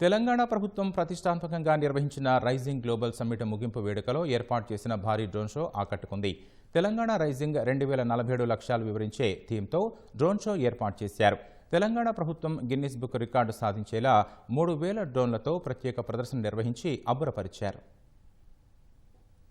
తెలంగాణ ప్రభుత్వం ప్రతిష్టాత్మకంగా నిర్వహించిన రైజింగ్ గ్లోబల్ సమ్మిట్ ముగింపు వేడుకలో ఏర్పాటు చేసిన భారీ డ్రోన్ షో ఆకట్టుకుంది. తెలంగాణ రైజింగ్ 2047 లక్ష్యాలు వివరించే థీమ్తో డ్రోన్ షో ఏర్పాటు చేశారు. తెలంగాణ ప్రభుత్వం గిన్నిస్ బుక్ రికార్డు సాధించేలా 3000 డ్రోన్లతో ప్రత్యేక ప్రదర్శన నిర్వహించి అబ్బురపరిచారు.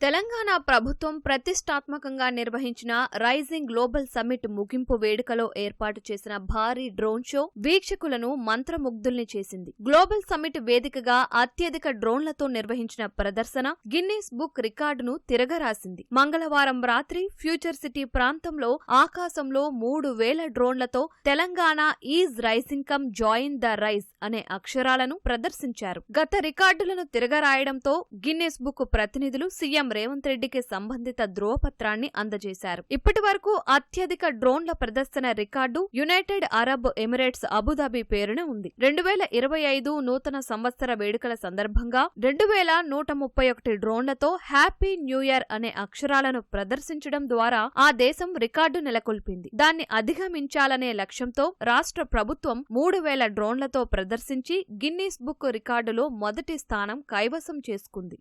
తెలంగాణ ప్రభుత్వం ప్రతిష్టాత్మకంగా నిర్వహించిన రైజింగ్ గ్లోబల్ సమ్మిట్ ముగింపు వేడుకలో ఏర్పాటు చేసిన భారీ డ్రోన్ షో వీక్షకులను మంత్రముగ్ధుల్ని చేసింది. గ్లోబల్ సమ్మిట్ వేదికగా అత్యధిక డ్రోన్లతో నిర్వహించిన ప్రదర్శన గిన్నీస్ బుక్ రికార్డును తిరగరాసింది. మంగళవారం రాత్రి ఫ్యూచర్ సిటీ ప్రాంతంలో ఆకాశంలో 3000 డ్రోన్లతో Telangana is rising come join the rise అనే అక్షరాలను ప్రదర్శించారు. గత రికార్డులను తిరగరాయడంతో గిన్నీస్ బుక్ ప్రతినిధులు సీఎం రేవంత్ రెడ్డికి సంబంధిత ధ్రువపత్రాన్ని అందజేశారు. ఇప్పటి వరకు అత్యధిక డ్రోన్ల ప్రదర్శన record United Arab Emirates Abu Dhabi పేరున ఉంది. 2025 నూతన సంవత్సర వేడుకల సందర్భంగా 2131 డ్రోన్లతో హ్యాపీ న్యూ ఇయర్ అనే అక్షరాలను ప్రదర్శించడం ద్వారా ఆ దేశం రికార్డు నెలకొల్పింది. దాన్ని అధిగమించాలనే లక్ష్యంతో రాష్ట్ర ప్రభుత్వం 3000 డ్రోన్లతో ప్రదర్శించి గిన్నీస్ బుక్ రికార్డులో మొదటి స్థానం కైవసం చేసుకుంది.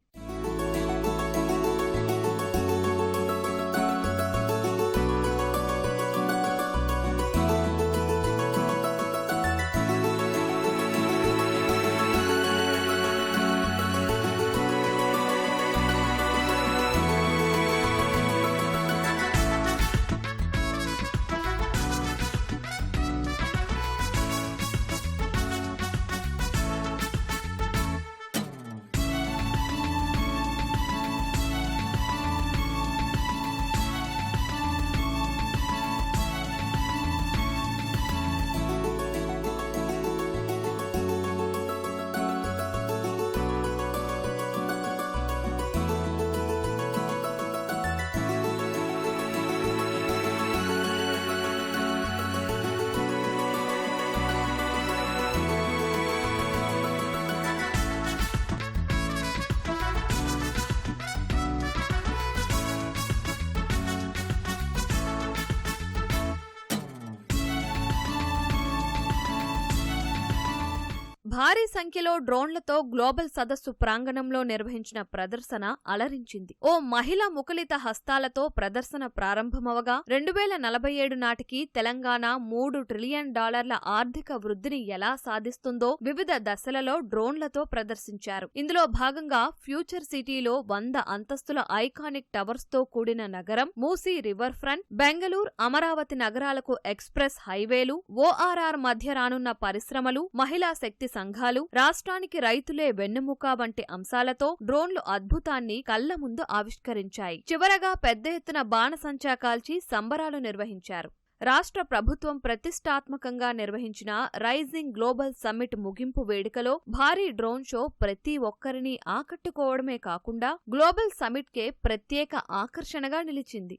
భారీ సంఖ్యలో డ్రోన్లతో గ్లోబల్ సదస్సు ప్రాంగణంలో నిర్వహించిన ప్రదర్శన అలరించింది. ఓ మహిళ ముకులిత హస్తాలతో ప్రదర్శన ప్రారంభమవగా 2047 నాటికి తెలంగాణ $3 ట్రిలియన్ ఆర్థిక వృద్ధిని ఎలా సాధిస్తుందో వివిధ దశలలో డ్రోన్లతో ప్రదర్శించారు. ఇందులో భాగంగా ఫ్యూచర్ సిటీలో 100 అంతస్తుల ఐకానిక్ టవర్స్ తో కూడిన నగరం, మూసీ రివర్ ఫ్రంట్, బెంగళూరు, అమరావతి నగరాలకు ఎక్స్ప్రెస్ హైవేలు, ఓఆర్ఆర్ మధ్య రానున్న పరిశ్రమలు, మహిళా శక్తి సంఘాలు, రాష్ట్రానికి రైతులే వెన్నెముక వంటి అంశాలతో డ్రోన్లు అద్భుతాన్ని కళ్ల ముందు ఆవిష్కరించాయి. చివరగా పెద్ద ఎత్తున బాణసంచా కాల్చి సంబరాలు నిర్వహించారు. రాష్ట్ర ప్రభుత్వం ప్రతిష్టాత్మకంగా నిర్వహించిన రైజింగ్ గ్లోబల్ సమ్మిట్ ముగింపు వేడుకలో భారీ డ్రోన్ షో ప్రతి ఒక్కరిని ఆకట్టుకోవడమే కాకుండా గ్లోబల్ సమ్మిట్కే ప్రత్యేక ఆకర్షణగా నిలిచింది.